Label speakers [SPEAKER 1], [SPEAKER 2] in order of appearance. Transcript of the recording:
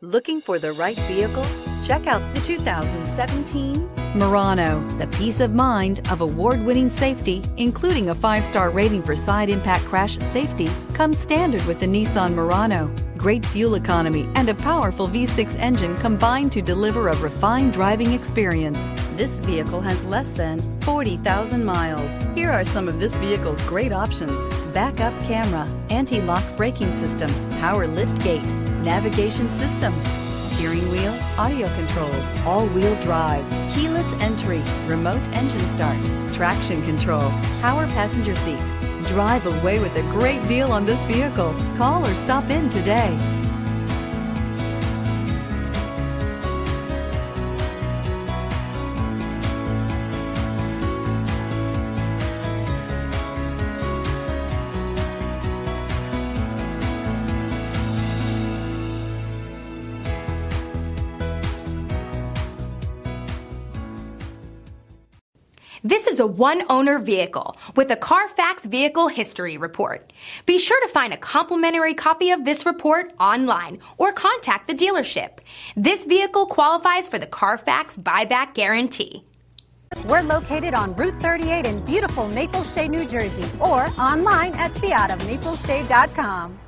[SPEAKER 1] Looking for the right vehicle? Check out the 2017 Murano. The peace of mind of award-winning safety, including a 5-star rating for side impact crash safety, comes standard with the Nissan Murano. Great fuel economy and a powerful V6 engine combine to deliver a refined driving experience. This vehicle has less than 40,000 miles. Here are some of this vehicle's great options: backup camera, anti-lock braking system, power lift gate, navigation system, steering wheel audio controls, all-wheel drive, keyless entry, remote engine start, traction control, power passenger seat. Drive away with a great deal on this vehicle. Call or stop in today.
[SPEAKER 2] This is a one-owner vehicle with a Carfax Vehicle History Report. Be sure to find a complimentary copy of this report online or contact the dealership. This vehicle qualifies for the Carfax Buyback Guarantee.
[SPEAKER 3] We're located on Route 38 in beautiful Maple Shade, New Jersey, or online at fiatofmapleshade.com.